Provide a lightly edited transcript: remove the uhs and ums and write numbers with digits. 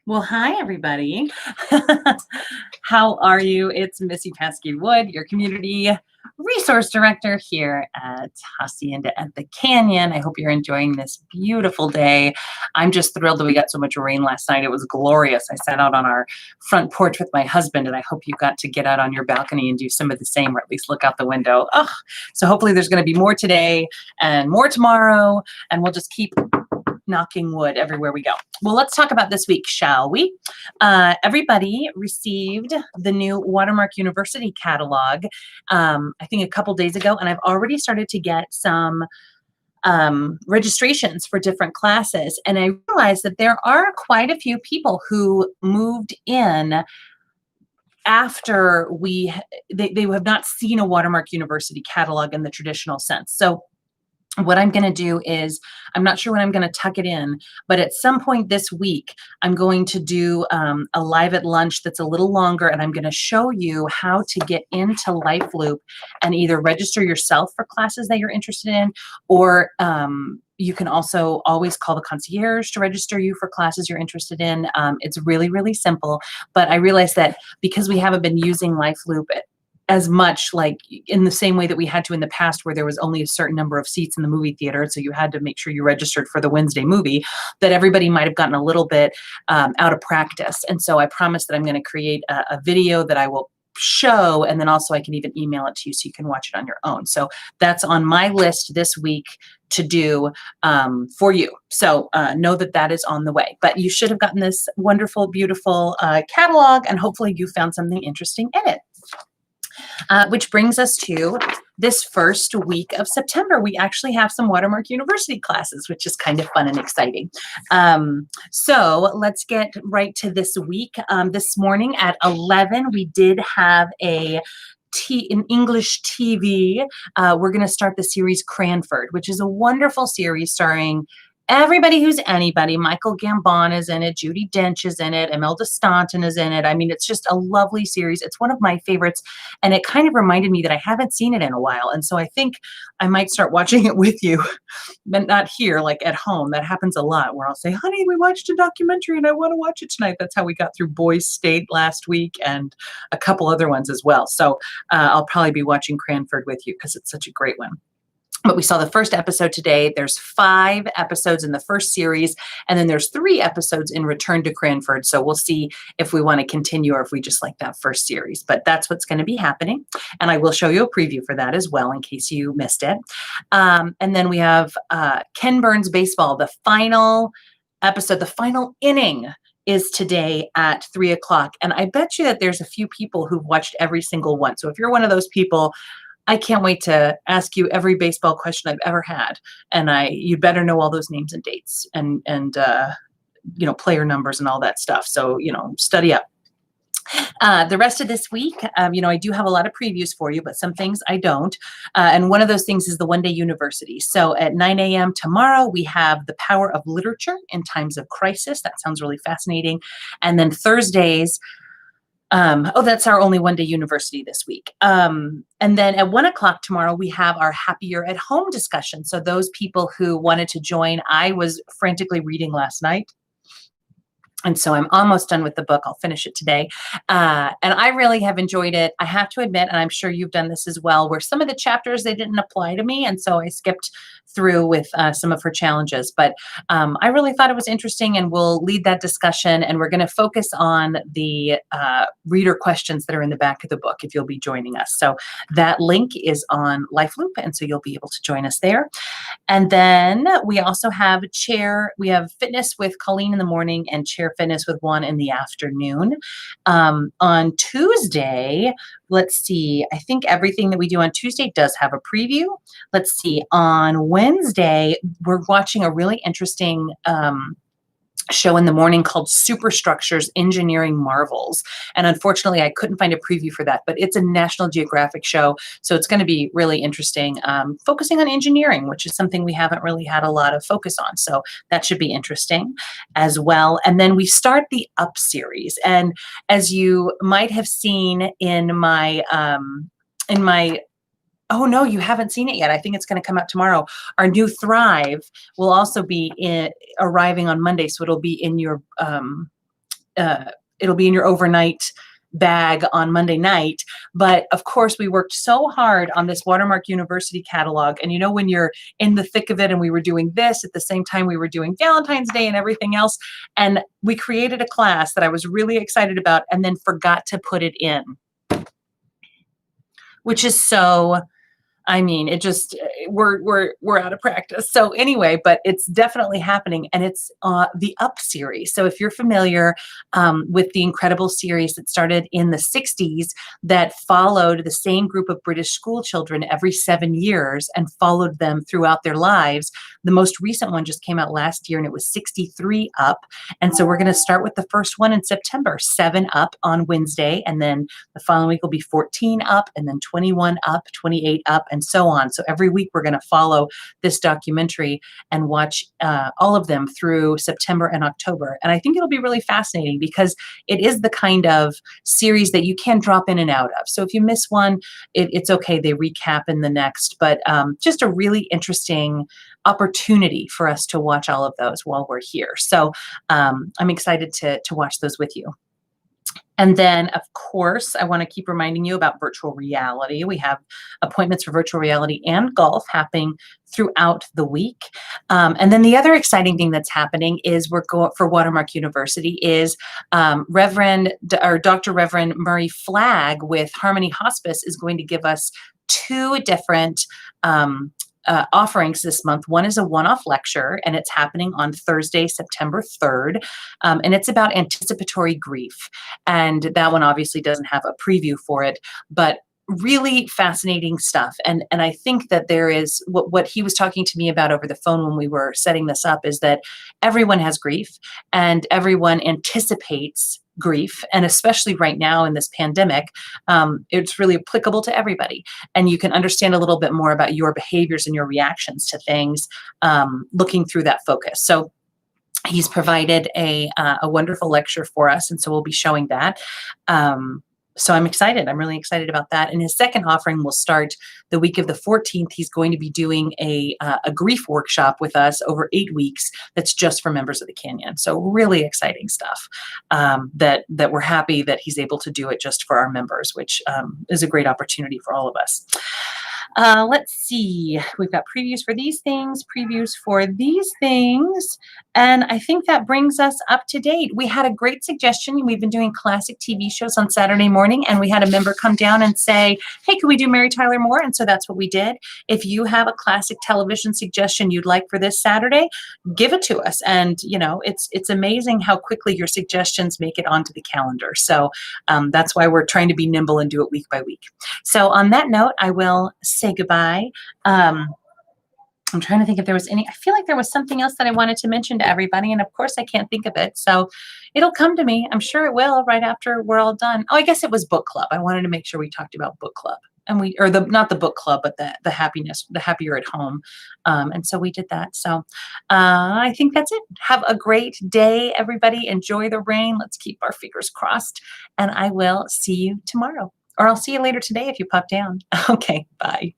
Well, hi, everybody. How are you? It's Missy Pesky Wood, your community resource director here at Hacienda at the Canyon. I hope you're enjoying this beautiful day. I'm just thrilled that we got so much rain last night. It was glorious. I sat out on our front porch with my husband, and I hope you got to get out on your balcony and do some of the same, or at least look out the window. Oh, so hopefully there's going to be more today and more tomorrow, and we'll just keep knocking wood everywhere we go. Well, let's talk about this week, shall we? Everybody received the new Watermark University catalog, I think a couple days ago, and I've already started to get some registrations for different classes. And I realized that there are quite a few people who moved in after they have not seen a Watermark University catalog in the traditional sense. So what I'm going to do is, I'm not sure when I'm going to tuck it in, but at some point this week, I'm going to do a live at lunch that's a little longer, and I'm going to show you how to get into LifeLoop and either register yourself for classes that you're interested in, or you can also always call the concierge to register you for classes you're interested in. It's really, really simple, but I realized that because we haven't been using LifeLoop as much, like in the same way that we had to in the past, where there was only a certain number of seats in the movie theater, so you had to make sure you registered for the Wednesday movie, that everybody might have gotten a little bit out of practice. And so I promised that I'm going to create a video that I will show, and then also I can even email it to you so you can watch it on your own. So that's on my list this week to do for you. So know that that is on the way. But you should have gotten this wonderful, beautiful catalog, and hopefully you found something interesting in it. Which brings us to this first week of September. We actually have some Watermark University classes, which is kind of fun and exciting. So let's get right to this week. This morning at 11, we did have an English TV. We're going to start the series Cranford, which is a wonderful series starring everybody who's anybody. Michael Gambon is in it. Judi Dench is in it. Imelda Staunton is in it. I mean, it's just a lovely series. It's one of my favorites, and it kind of reminded me that I haven't seen it in a while, and so I think I might start watching it with you, but not here, like at home. That happens a lot, where I'll say, honey, we watched a documentary and I want to watch it tonight. That's how we got through Boys State last week, and a couple other ones as well. So I'll probably be watching Cranford with you because it's such a great one. But we saw the first episode today. There's 5 episodes in the first series, and then there's 3 episodes in Return to Cranford. So we'll see if we want to continue or if we just like that first series. But that's what's going to be happening. And I will show you a preview for that as well in case you missed it. And then we have Ken Burns Baseball, the final episode, the final inning is today at 3 o'clock. And I bet you that there's a few people who've watched every single one. So if you're one of those people, I can't wait to ask you every baseball question I've ever had, and you better know all those names and dates and player numbers and all that stuff. So study up. The rest of this week, I do have a lot of previews for you, but some things I don't. And one of those things is the One Day University. So at 9 a.m. tomorrow, we have The Power of Literature in Times of Crisis. That sounds really fascinating. And then Thursdays. That's our only One Day University this week. And then at 1 o'clock tomorrow, we have our Happier at Home discussion. So those people who wanted to join, I was frantically reading last night. And so I'm almost done with the book. I'll finish it today. And I really have enjoyed it. I have to admit, and I'm sure you've done this as well, where some of the chapters, they didn't apply to me. And so I skipped through with some of her challenges. But I really thought it was interesting, and we'll lead that discussion. And we're going to focus on the reader questions that are in the back of the book if you'll be joining us. So that link is on LifeLoop, and so you'll be able to join us there. And then we also have fitness with Colleen in the morning and chair fitness with Juan in the afternoon. On Tuesday, let's see, I think everything that we do on Tuesday does have a preview. Let's see, on Wednesday, we're watching a really interesting show in the morning called Superstructures Engineering Marvels. And unfortunately, I couldn't find a preview for that, but it's a National Geographic show. So it's going to be really interesting, focusing on engineering, which is something we haven't really had a lot of focus on. So that should be interesting as well. And then we start the Up series. And as you might have seen in my Oh, no, you haven't seen it yet. I think it's gonna come out tomorrow. Our new Thrive will also be arriving on Monday, so uh, it'll be in your overnight bag on Monday night. But of course, we worked so hard on this Watermark University catalog. And you know, when you're in the thick of it, and we were doing this at the same time we were doing Valentine's Day and everything else. And we created a class that I was really excited about and then forgot to put it in, which is so, I mean, it just we're out of practice. So anyway, but it's definitely happening, and it's the Up series. So if you're familiar with the incredible series that started in the '60s, that followed the same group of British school children every 7 years and followed them throughout their lives, the most recent one just came out last year, and it was 63 Up. And so we're going to start with the first one in September, 7 Up on Wednesday, and then the following week will be 14 Up, and then 21 Up, 28 Up, and so on. So every week we're going to follow this documentary and watch all of them through September and October. And I think it'll be really fascinating because it is the kind of series that you can drop in and out of. So if you miss one, it's okay. They recap in the next, but just a really interesting opportunity for us to watch all of those while we're here. So I'm excited to watch those with you. And then, of course, I want to keep reminding you about virtual reality. We have appointments for virtual reality and golf happening throughout the week. And then the other exciting thing that's happening is we're going for Watermark University is Dr. Reverend Murray Flagg with Harmony Hospice is going to give us two different offerings this month. One is a one-off lecture, and it's happening on Thursday, September 3rd, and it's about anticipatory grief. And that one obviously doesn't have a preview for it, but really fascinating stuff. And I think that there is what he was talking to me about over the phone when we were setting this up is that everyone has grief and everyone anticipates grief, and especially right now in this pandemic, it's really applicable to everybody, and you can understand a little bit more about your behaviors and your reactions to things looking through that focus. So he's provided a wonderful lecture for us, and so we'll be showing that. So I'm excited. I'm really excited about that. And his second offering will start the week of the 14th. He's going to be doing a grief workshop with us over 8 weeks. That's just for members of the Canyon. So really exciting stuff. That we're happy that he's able to do it just for our members, which is a great opportunity for all of us. Let's see. We've got previews for these things, previews for these things, and I think that brings us up to date. We had a great suggestion. We've been doing classic TV shows on Saturday morning, and we had a member come down and say, hey, can we do Mary Tyler Moore? And so that's what we did. If you have a classic television suggestion you'd like for this Saturday, give it to us. And, you know, it's amazing how quickly your suggestions make it onto the calendar. So that's why we're trying to be nimble and do it week by week. So on that note, I will say goodbye. I'm trying to think if there was I feel like there was something else that I wanted to mention to everybody, and of course I can't think of it. So it'll come to me. I'm sure it will right after we're all done. Oh, I guess it was book club. I wanted to make sure we talked about book club. And not the book club, but the happier at home. And so we did that. So I think that's it. Have a great day, everybody. Enjoy the rain. Let's keep our fingers crossed. And I will see you tomorrow. Or I'll see you later today if you pop down. Okay, bye.